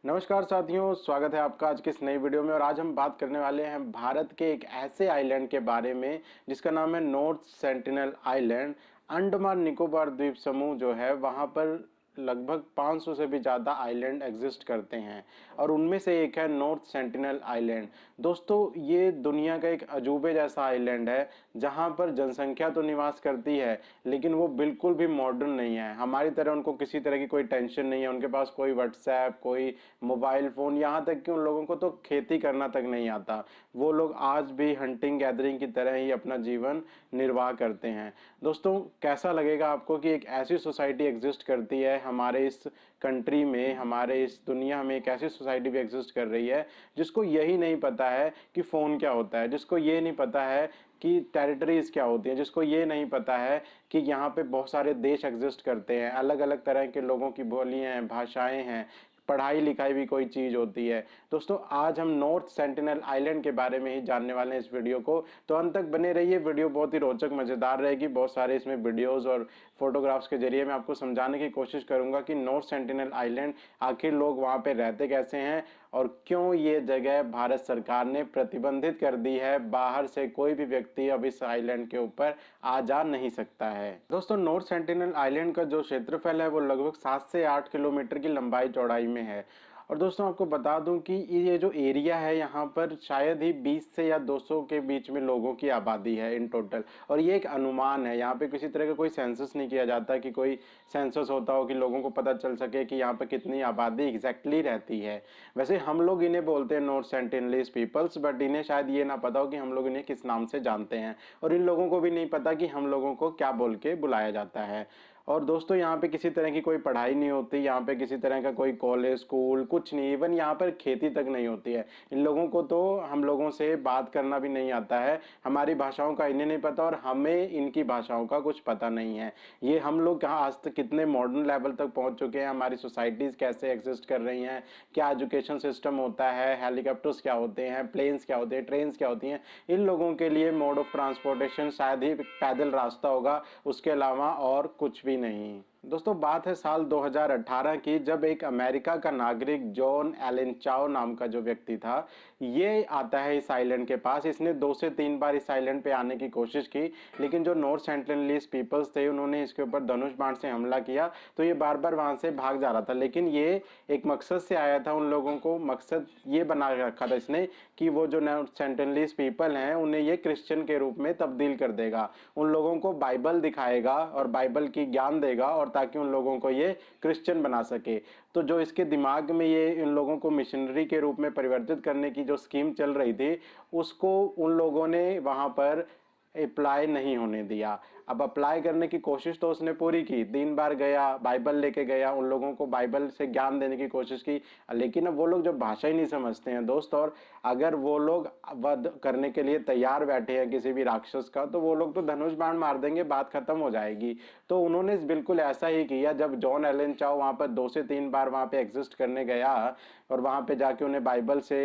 नमस्कार साथियों, स्वागत है आपका आज के इस नई वीडियो में। और आज हम बात करने वाले हैं भारत के एक ऐसे आइलैंड के बारे में जिसका नाम है north sentinel island. Andaman Nicobar द्वीप समूह जो है वहाँ पर लगभग 500 से भी ज़्यादा आइलैंड एग्जिस्ट करते हैं और उनमें से एक है नॉर्थ सेंटिनल आइलैंड। दोस्तों, ये दुनिया का एक अजूबे जैसा आइलैंड है जहाँ पर जनसंख्या तो निवास करती है लेकिन वो बिल्कुल भी मॉडर्न नहीं है। हमारी तरह उनको किसी तरह की कोई टेंशन नहीं है, उनके पास कोई व्हाट्सएप, कोई मोबाइल फ़ोन, यहाँ तक कि उन लोगों को तो खेती करना तक नहीं आता। वो लोग आज भी हंटिंग गैदरिंग की तरह ही अपना जीवन निर्वाह करते हैं। दोस्तों, कैसा लगेगा आपको कि एक ऐसी सोसाइटी एग्जिस्ट करती है हमारे इस कंट्री में, हमारे इस दुनिया में एक ऐसी सोसाइटी भी एग्जिस्ट कर रही है जिसको यही नहीं पता है कि फ़ोन क्या होता है, जिसको ये नहीं पता है कि टेरिटरीज क्या होती हैं, जिसको ये नहीं पता है कि यहाँ पे बहुत सारे देश एग्जिस्ट करते हैं, अलग अलग तरह के लोगों की बोलियां हैं, भाषाएं हैं, पढ़ाई लिखाई भी कोई चीज़ होती है। दोस्तों, आज हम नॉर्थ सेंटिनल आइलैंड के बारे में ही जानने वाले हैं इस वीडियो को, तो अंत तक बने रहिए। वीडियो बहुत ही रोचक मज़ेदार रहेगी। बहुत सारे इसमें वीडियोस और फोटोग्राफ्स के जरिए मैं आपको समझाने की कोशिश करूंगा कि नॉर्थ सेंटिनल आइलैंड आखिर लोग वहाँ पे रहते कैसे हैं और क्यों ये जगह भारत सरकार ने प्रतिबंधित कर दी है। बाहर से कोई भी व्यक्ति अब इस आइलैंड के ऊपर आ जा नहीं सकता है। दोस्तों, नॉर्थ सेंटिनल आइलैंड का जो क्षेत्रफल है वो लगभग 7 से 8 किलोमीटर की लंबाई चौड़ाई में है। और दोस्तों, आपको बता दूं कि ये जो एरिया है यहाँ पर शायद ही 20 से या 200 के बीच में लोगों की आबादी है इन टोटल। और ये एक अनुमान है, यहाँ पे किसी तरह का कोई सेंसस नहीं किया जाता कि कोई सेंसस होता हो कि लोगों को पता चल सके कि यहाँ पे कितनी आबादी एग्जैक्टली रहती है। वैसे हम लोग इन्हें बोलते हैं नॉर्थ सेंटिनलीज पीपल्स, बट इन्हें शायद ये ना पता हो कि हम लोग इन्हें किस नाम से जानते हैं और इन लोगों को भी नहीं पता कि हम लोगों को क्या बोल के बुलाया जाता है। और दोस्तों, यहाँ पे किसी तरह की कोई पढ़ाई नहीं होती, यहाँ पे किसी तरह का कोई कॉलेज स्कूल कुछ नहीं, इवन यहाँ पर खेती तक नहीं होती है। इन लोगों को तो हम लोगों से बात करना भी नहीं आता है, हमारी भाषाओं का इन्हें नहीं पता और हमें इनकी भाषाओं का कुछ पता नहीं है। ये हम लोग कहाँ आज तक कितने मॉडर्न लेवल तक पहुँच चुके हैं, हमारी सोसाइटीज़ कैसे एग्जिस्ट कर रही हैं, क्या एजुकेशन सिस्टम होता है, हेलीकॉप्टर्स क्या होते हैं, प्लेन्स क्या होते हैं, ट्रेन्स क्या होती हैं। इन लोगों के लिए मोड ऑफ ट्रांसपोर्टेशन शायद ही पैदल रास्ता होगा, उसके अलावा और कुछ भी नहीं। दोस्तों, बात है साल 2018 की, जब एक अमेरिका का नागरिक जॉन एलन चाओ नाम का जो व्यक्ति था, ये आता है इस आइलैंड के पास। इसने 2 से 3 बार इस आइलैंड पे आने की कोशिश की, लेकिन जो नॉर्थ सेंटिनलीज पीपल्स थे उन्होंने इसके ऊपर धनुष बाण से हमला किया, तो ये बार बार वहां से भाग जा रहा था। लेकिन ये एक मकसद से आया था, उन लोगों को मकसद ये बना रखा था इसने कि वो जो नॉर्थ सेंटिनलीज पीपल हैं उन्हें ये क्रिश्चियन के रूप में तब्दील कर देगा, उन लोगों को बाइबल दिखाएगा और बाइबल की ज्ञान देगा और ताकि उन लोगों को ये क्रिश्चियन बना सके। तो जो इसके दिमाग में ये इन लोगों को मिशनरी के रूप में परिवर्तित करने की जो स्कीम चल रही थी, उसको उन लोगों ने वहां पर अप्लाई नहीं होने दिया। अब अप्लाई करने की कोशिश तो उसने पूरी की, 3 बार गया, बाइबल लेके गया, उन लोगों को बाइबल से ज्ञान देने की कोशिश की, लेकिन अब वो लोग जब भाषा ही नहीं समझते हैं दोस्त, और अगर वो लोग वध करने के लिए तैयार बैठे हैं किसी भी राक्षस का, तो वो लोग तो धनुष बाण मार देंगे, बात खत्म हो जाएगी। तो उन्होंने बिल्कुल ऐसा ही किया। जब जॉन एलन चाओ वहाँ पर 2 से 3 बार वहाँ पे एग्जिस्ट करने गया और वहाँ पे जाके उन्हें बाइबल से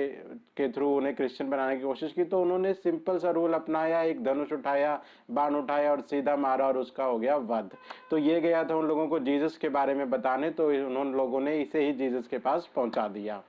के थ्रू उन्हें क्रिश्चियन बनाने की कोशिश की, तो उन्होंने सिंपल सा रूल अपनाया, एक धनुष उठाया, बाण उठाया और सीधा मारा और उसका हो गया वध। तो ये गया था उन लोगों को जीसस के बारे में बताने, तो उन लोगों ने इसे ही जीसस के पास पहुंचा दिया।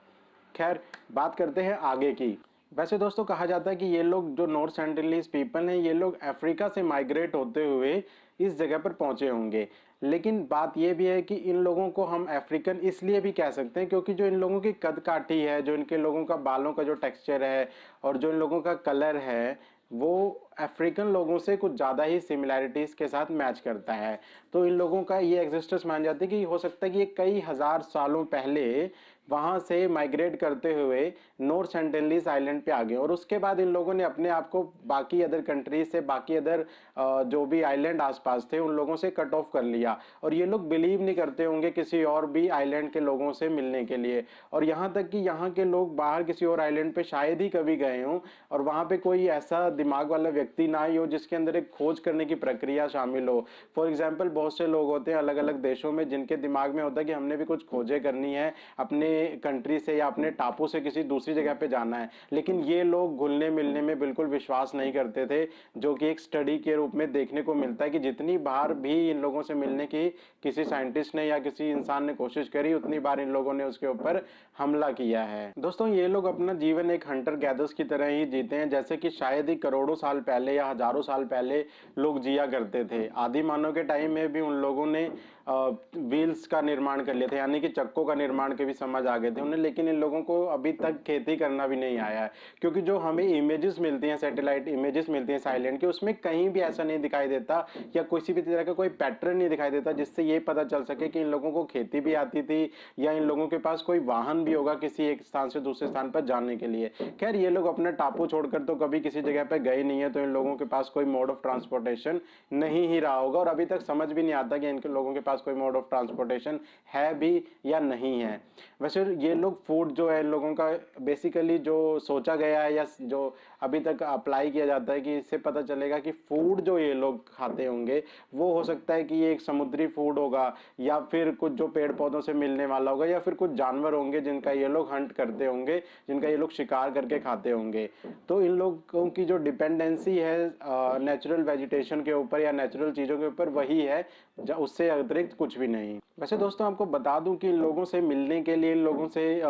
खैर, बात करते हैं आगे की। वैसे दोस्तों, कहा जाता है कि ये लोग जो नॉर्थ सेंटिनलीज पीपल हैं, ये लोग अफ्रीका से माइग्रेट होते हुए इस जगह पर पहुंचे होंगे। लेकिन बात यह भी है कि इन लोगों को हम अफ्रीकन इसलिए भी कह सकते हैं क्योंकि जो इन लोगों की कद काठी है, जो इनके लोगों का बालों का जो टेक्सचर है और जो इन लोगों का कलर है, वो अफ्रीकन लोगों से कुछ ज़्यादा ही सिमिलैरिटीज़ के साथ मैच करता है। तो इन लोगों का ये एग्जिस्टेंस मान जाती है कि हो सकता है कि ये कई हजार सालों पहले वहाँ से माइग्रेट करते हुए नॉर्थ सेंटिनलीज आइलैंड पे आ गए और उसके बाद इन लोगों ने अपने आप को बाकी अदर कंट्रीज से, बाकी अदर जो भी आइलैंड आसपास थे उन लोगों से कट ऑफ कर लिया। और ये लोग बिलीव नहीं करते होंगे किसी और भी आइलैंड के लोगों से मिलने के लिए, और यहाँ तक कि यहाँ के लोग बाहर किसी और आइलैंड पे शायद ही कभी गए हों और वहाँ पे कोई ऐसा दिमाग वाला व्यक्ति ना ही हो जिसके अंदर एक खोज करने की प्रक्रिया शामिल हो। फॉर एग्जाम्पल बहुत से लोग होते हैं अलग अलग देशों में जिनके दिमाग में होता है कि हमने भी कुछ खोजें करनी है, अपने कंट्री से या अपने टापू से किसी दूसरी जगह पे जाना है, लेकिन ये लोग घुलने मिलने में बिल्कुल विश्वास नहीं करते थे, जो कि एक स्टडी के रूप में देखने को मिलता है कि जितनी बार भी इन लोगों से मिलने की किसी साइंटिस्ट ने या किसी इंसान ने कोशिश करी, उतनी बार इन लोगों ने उसके ऊपर हमला किया है। दोस्तों ये लोग अपना जीवन एक हंटर गैदर्स की तरह ही जीते हैं, जैसे कि शायद ही करोड़ों साल पहले या हजारों साल पहले लोग जिया करते थे। आदि मानव के टाइम में भी उन लोगों ने व्हील्स का निर्माण कर लिए थे, यानी कि चक्कों का निर्माण के भी समझ आ गए थे उन्हें, लेकिन इन लोगों को अभी तक खेती करना भी नहीं आया है। क्योंकि जो हमें इमेजेस मिलती हैं, सैटेलाइट इमेजेस मिलती हैं साइलेंट की, उसमें कहीं भी ऐसा नहीं दिखाई देता या किसी भी तरह का कोई पैटर्न नहीं दिखाई देता जिससे ये पता चल सके कि इन लोगों को खेती भी आती थी या इन लोगों के पास कोई वाहन भी होगा किसी एक स्थान से दूसरे स्थान पर जाने के लिए। खैर ये लोग अपना टापू छोड़कर तो कभी किसी जगह पर गए नहीं है, तो इन लोगों के पास कोई मोड ऑफ ट्रांसपोर्टेशन नहीं ही रहा होगा, और अभी तक समझ भी नहीं आता कि इनके लोगों के पास कोई मोड ऑफ ट्रांसपोर्टेशन है भी या नहीं है। वैसे ये लोग फूड जो है इन लोगों का बेसिकली जो सोचा गया है या जो अभी तक अप्लाई किया जाता है कि इससे पता चलेगा कि फूड जो ये लोग खाते होंगे वो हो सकता है कि ये एक समुद्री फूड होगा, या फिर कुछ जो पेड़ पौधों से मिलने वाला होगा, या फिर कुछ जानवर होंगे जिनका ये लोग हंट करते होंगे, जिनका ये लोग शिकार करके खाते होंगे। तो इन लोगों की जो डिपेंडेंसी है नेचुरल वेजिटेशन के ऊपर या नेचुरल चीज़ों के ऊपर वही है, उससे अतिरिक्त कुछ भी नहीं। वैसे दोस्तों आपको बता दूं कि इन लोगों से मिलने के लिए, इन लोगों से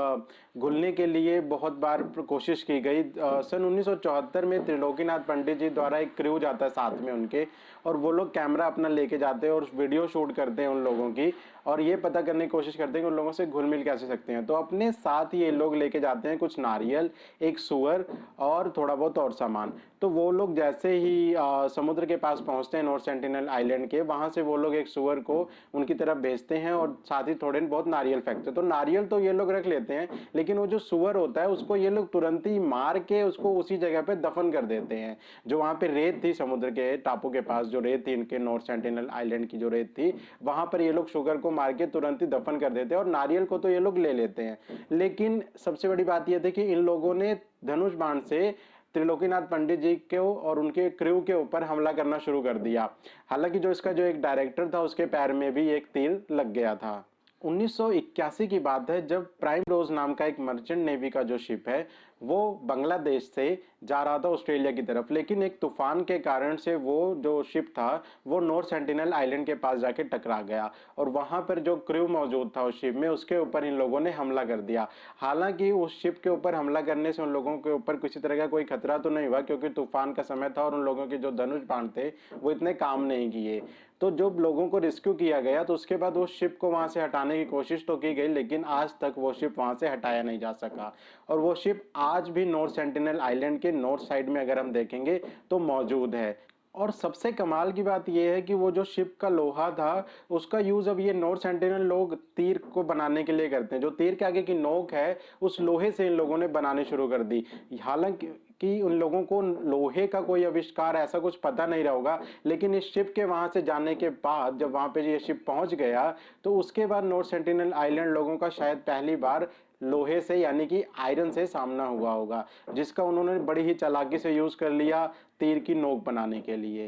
घुलने के लिए बहुत बार कोशिश की गई। सन 1974 में त्रिलोकीनाथ पंडित जी द्वारा एक क्रू जाता है साथ में उनके, और वो लोग कैमरा अपना लेके जाते हैं और वीडियो शूट करते हैं उन लोगों की, और ये पता करने की कोशिश करते हैं कि उन लोगों से घुल मिल कैसे सकते हैं। तो अपने साथ ये लोग लेके जाते हैं कुछ नारियल, एक सुअर और थोड़ा बहुत और सामान। तो वो लोग जैसे ही समुद्र के पास पहुंचते हैं नॉर्थ सेंटिनल आइलैंड के, वहां से वो लोग एक सुअर को उनकी तरफ भेजते हैं और साथ ही थोड़े बहुत नारियल फेंकते हैं। तो नारियल तो ये लोग रख लेते हैं, लेकिन वो जो सुअर होता है उसको ये लोग तुरंत ही मार के उसको उसी जगह पे दफन कर देते हैं। जो वहां पे रेत थी समुद्र के टापू के पास, जो रेत थी इनके नॉर्थ सेंटिनल आइलैंड की जो रेत थी, वहां पर ये लोग शुगर को मार के तुरंत ही दफन कर देते हैं, और नारियल को तो ये लोग ले लेते हैं। लेकिन सबसे बड़ी बात यह थी कि इन लोगों ने धनुष बाण से त्रिलोकीनाथ पंडित जी को और उनके क्रू के ऊपर हमला करना शुरू कर दिया। हालांकि जो इसका जो एक डायरेक्टर था उसके पैर में भी एक तीर लग गया था। 1981 की बात है जब प्राइम रोज नाम का एक मर्चेंट नेवी का जो शिप है वो बांग्लादेश से जा रहा था ऑस्ट्रेलिया की तरफ, लेकिन एक तूफान के कारण से वो जो शिप था वो नॉर्थ सेंटिनल आइलैंड के पास जाके टकरा गया, और वहां पर जो क्रू मौजूद था उस शिप में उसके ऊपर इन लोगों ने हमला कर दिया। हालांकि उस शिप के ऊपर हमला करने से उन लोगों के ऊपर किसी तरह का कोई खतरा तो नहीं हुआ, क्योंकि तूफान का समय था और उन लोगों के जो धनुष बाण थे वो इतने काम नहीं किए। तो जब लोगों को रेस्क्यू किया गया तो उसके बाद वो शिप को वहां से हटाने की कोशिश तो की गई, लेकिन आज तक वो शिप वहां से हटाया नहीं जा सका, और वो शिप आज भी नॉर्थ सेंटिनल आइलैंड के नॉर्थ साइड में अगर हम देखेंगे तो मौजूद है। और सबसे कमाल की बात यह है कि वो जो शिप का लोहा था उसका यूज अब ये नॉर्थ सेंटिनल लोग तीर को बनाने के लिए करते हैं। जो तीर के आगे की नोक है उस लोहे से इन लोगों ने बनाने शुरू कर दी। हालांकि कि उन लोगों को लोहे का कोई आविष्कार ऐसा कुछ पता नहीं रहा होगा, लेकिन इस शिप के वहां से जाने के बाद जब वहां पे ये शिप पहुंच गया तो उसके बाद नॉर्थ सेंटिनल आइलैंड लोगों का शायद पहली बार लोहे से यानी कि आयरन से सामना हुआ होगा, जिसका उन्होंने बड़ी ही चालाकी से यूज कर लिया तीर की नोक बनाने के लिए।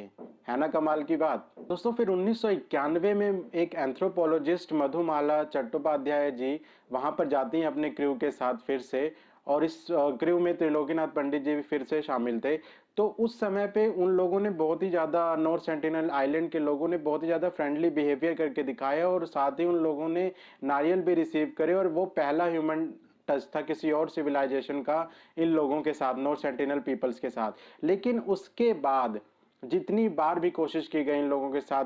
है ना कमाल की बात। दोस्तों फिर 1991 में एक एंथ्रोपोलॉजिस्ट मधुमाला चट्टोपाध्याय जी वहां पर जाती हैं अपने क्रू के साथ फिर से, और इस क्रू में त्रिलोकीनाथ पंडित जी भी फिर से शामिल थे। तो उस समय पे उन लोगों ने बहुत ही ज़्यादा नॉर्थ सेंटिनल आइलैंड के लोगों ने बहुत ही ज़्यादा फ्रेंडली बिहेवियर करके दिखाया, और साथ ही उन लोगों ने नारियल भी रिसीव करे, और वो पहला ह्यूमन टच था किसी और सिविलाइजेशन का इन लोगों के साथ, नॉर्थ सेंटिनल पीपल्स के साथ। लेकिन उसके बाद जितनी बार भी कोशिश की गई इन लोगों के साथ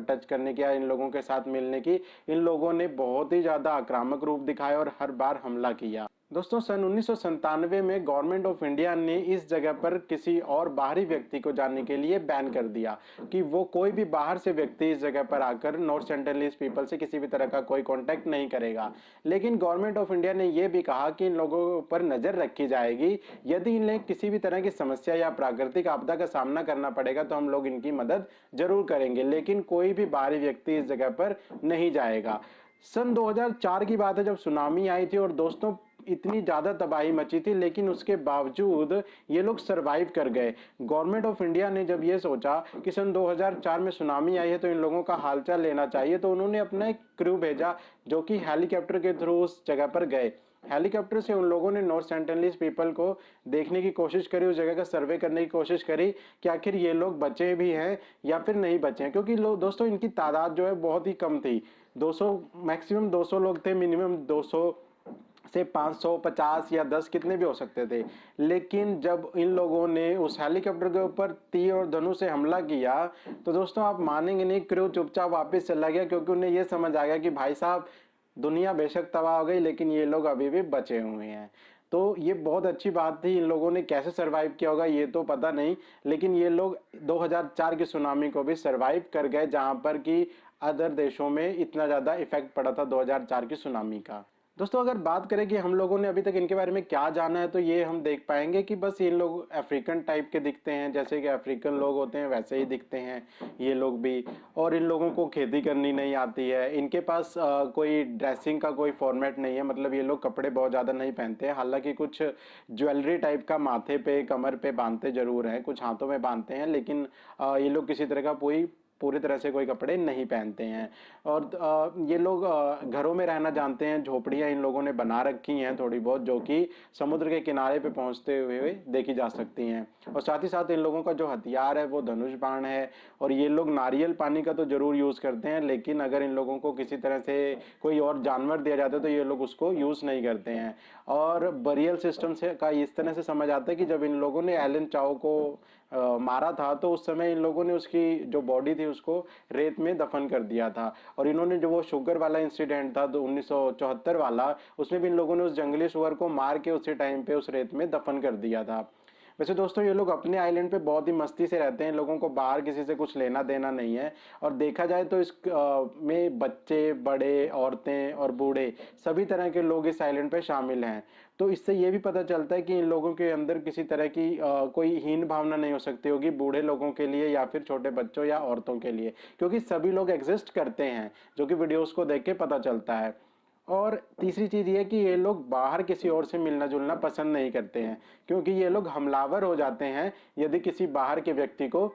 टच करने की या इन लोगों के साथ मिलने की, इन लोगों ने बहुत ही ज़्यादा आक्रामक रूप दिखाया और हर बार हमला किया। दोस्तों सन 1997 में गवर्नमेंट ऑफ इंडिया ने इस जगह पर किसी और बाहरी व्यक्ति को जाने के लिए बैन कर दिया कि वो कोई भी बाहर से व्यक्ति इस जगह पर आकर नॉर्थ सेंटिनलीज पीपल से किसी भी तरह का कोई कांटेक्ट नहीं करेगा। लेकिन गवर्नमेंट ऑफ इंडिया ने यह भी कहा कि इन लोगों पर नजर रखी जाएगी, यदि इन्हें किसी भी तरह की समस्या या प्राकृतिक आपदा का सामना करना पड़ेगा तो हम लोग इनकी मदद जरूर करेंगे, लेकिन कोई भी बाहरी व्यक्ति इस जगह पर नहीं जाएगा। सन 2004 की बात है जब सुनामी आई थी, और दोस्तों इतनी ज़्यादा तबाही मची थी, लेकिन उसके बावजूद ये लोग सरवाइव कर गए। गवर्नमेंट ऑफ इंडिया ने जब ये सोचा कि सन 2004 में सुनामी आई है तो इन लोगों का हालचाल लेना चाहिए, तो उन्होंने अपना एक क्रू भेजा जो कि हेलीकॉप्टर के थ्रू उस जगह पर गए। हेलीकॉप्टर से उन लोगों ने नॉर्थ सेंटिनलीज पीपल को देखने की कोशिश करी, उस जगह का सर्वे करने की कोशिश करी कि आखिर ये लोग बचे भी हैं या फिर नहीं बचे हैं, क्योंकि लोग दोस्तों इनकी तादाद जो है बहुत ही कम थी। 200 मैक्सिमम 200 लोग थे, मिनिमम 200 से 500, 50 या 10 कितने भी हो सकते थे। लेकिन जब इन लोगों ने उस हेलीकॉप्टर के ऊपर तीर और धनुष से हमला किया तो दोस्तों आप मानेंगे नहीं, क्रू चुपचाप वापस चला गया, क्योंकि उन्हें यह समझ आ गया कि भाई साहब दुनिया बेशक तबाह हो गई लेकिन ये लोग अभी भी बचे हुए हैं। तो ये बहुत अच्छी बात थी। इन लोगों ने कैसे सरवाइव किया होगा ये तो पता नहीं, लेकिन ये लोग 2004 की सुनामी को भी सरवाइव कर गए, जहां पर कि अदर देशों में इतना ज़्यादा इफेक्ट पड़ा था 2004 की सुनामी का। दोस्तों अगर बात करें कि हम लोगों ने अभी तक इनके बारे में क्या जाना है, तो ये हम देख पाएंगे कि बस इन लोग अफ्रीकन टाइप के दिखते हैं, जैसे कि अफ्रीकन लोग होते हैं वैसे ही दिखते हैं ये लोग भी। और इन लोगों को खेती करनी नहीं आती है, इनके पास कोई ड्रेसिंग का कोई फॉर्मेट नहीं है, मतलब ये लोग कपड़े बहुत ज़्यादा नहीं पहनते हैं। हालांकि कुछ ज्वेलरी टाइप का माथे पे कमर पे बांधते जरूर हैं, कुछ हाथों में बांधते हैं, लेकिन ये लोग किसी तरह का पूरी तरह से कोई कपड़े नहीं पहनते हैं। और ये लोग घरों में रहना जानते हैं, झोपड़ियां इन लोगों ने बना रखी हैं थोड़ी बहुत, जो कि समुद्र के किनारे पे पहुंचते हुए देखी जा सकती हैं। और साथ ही साथ इन लोगों का जो हथियार है वो धनुष बाण है। और ये लोग नारियल पानी का तो जरूर यूज़ करते हैं, लेकिन अगर इन लोगों को किसी तरह से कोई और जानवर दिया जाता है तो ये लोग उसको यूज़ नहीं करते हैं। और बरियल सिस्टम से का इस तरह से समझ आता है कि जब इन लोगों ने एलन चाओ को मारा था तो उस समय इन लोगों ने उसकी जो बॉडी थी उसको रेत में दफन कर दिया था। और इन्होंने जो वो शुगर वाला इंसिडेंट था 1974 वाला, उसमें भी इन लोगों ने उस जंगली सुअर को मार के उसी टाइम पे उस रेत में दफन कर दिया था। वैसे दोस्तों ये लोग अपने आइलैंड पे बहुत ही मस्ती से रहते हैं, लोगों को बाहर किसी से कुछ लेना देना नहीं है। और देखा जाए तो इस में बच्चे, बड़े, औरतें और बूढ़े सभी तरह के लोग इस आइलैंड पे शामिल हैं। तो इससे ये भी पता चलता है कि इन लोगों के अंदर किसी तरह की कोई हीन भावना नहीं हो सकती होगी बूढ़े लोगों के लिए या फिर छोटे बच्चों या औरतों के लिए, क्योंकि सभी लोग एग्जिस्ट करते हैं, जो कि वीडियोस को देख के पता चलता है। और तीसरी चीज ये कि ये लोग बाहर किसी और से मिलना जुलना पसंद नहीं करते हैं, क्योंकि ये लोग हमलावर हो जाते हैं यदि किसी बाहर के व्यक्ति को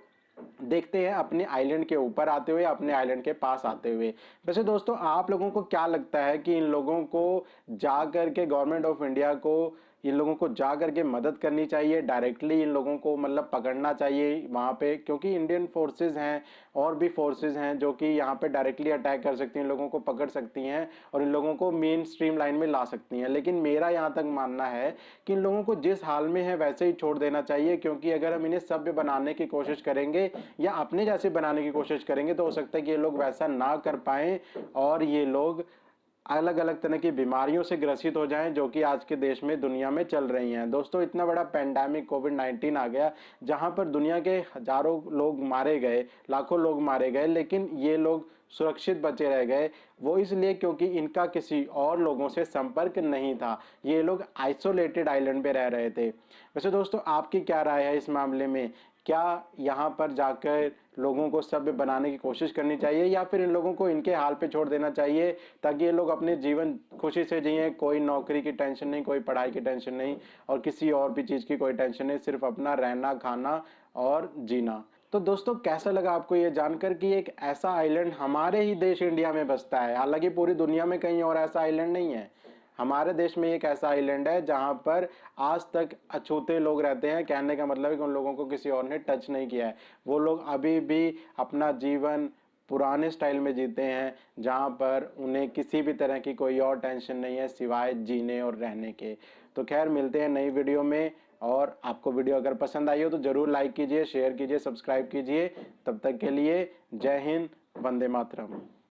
देखते हैं अपने आइलैंड के ऊपर आते हुए, अपने आइलैंड के पास आते हुए। वैसे दोस्तों आप लोगों को क्या लगता है कि इन लोगों को जा करके गवर्नमेंट ऑफ इंडिया को इन लोगों को जा करके मदद करनी चाहिए, डायरेक्टली इन लोगों को मतलब पकड़ना चाहिए वहाँ पे, क्योंकि इंडियन फोर्सेस हैं और भी फोर्सेस हैं जो कि यहाँ पे डायरेक्टली अटैक कर सकती हैं, इन लोगों को पकड़ सकती हैं और इन लोगों को मेन स्ट्रीम लाइन में ला सकती हैं। लेकिन मेरा यहाँ तक मानना है कि इन लोगों को जिस हाल में है वैसे ही छोड़ देना चाहिए, क्योंकि अगर हम इन्हें सभ्य बनाने की कोशिश करेंगे या अपने जैसे बनाने की कोशिश करेंगे तो हो सकता है कि ये लोग वैसा ना कर पाएं और ये लोग अलग अलग तरह की बीमारियों से ग्रसित हो जाएं, जो कि आज के देश में दुनिया में चल रही हैं। दोस्तों इतना बड़ा पेंडेमिक कोविड-19 आ गया जहां पर दुनिया के हजारों लोग मारे गए, लाखों लोग मारे गए, लेकिन ये लोग सुरक्षित बचे रह गए। वो इसलिए क्योंकि इनका किसी और लोगों से संपर्क नहीं था, ये लोग आइसोलेटेड आइलैंड पे रह रहे थे। वैसे दोस्तों आपकी क्या राय है इस मामले में? क्या यहाँ पर जाकर लोगों को सभ्य बनाने की कोशिश करनी चाहिए या फिर इन लोगों को इनके हाल पे छोड़ देना चाहिए, ताकि ये लोग अपने जीवन खुशी से जिए, कोई नौकरी की टेंशन नहीं, कोई पढ़ाई की टेंशन नहीं और किसी और भी चीज़ की कोई टेंशन नहीं, सिर्फ अपना रहना, खाना और जीना। तो दोस्तों कैसा लगा आपको ये जानकर कि एक ऐसा आइलैंड हमारे ही देश इंडिया में बसता है? हालांकि पूरी दुनिया में कहीं और ऐसा आइलैंड नहीं है, हमारे देश में एक ऐसा आइलैंड है जहां पर आज तक अछूते लोग रहते हैं। कहने का मतलब है कि उन लोगों को किसी और ने टच नहीं किया है, वो लोग अभी भी अपना जीवन पुराने स्टाइल में जीते हैं, जहां पर उन्हें किसी भी तरह की कोई और टेंशन नहीं है सिवाय जीने और रहने के। तो खैर मिलते हैं नई वीडियो में, और आपको वीडियो अगर पसंद आई हो तो जरूर लाइक कीजिए, शेयर कीजिए, सब्सक्राइब कीजिए। तब तक के लिए जय हिंद, वंदे मातरम।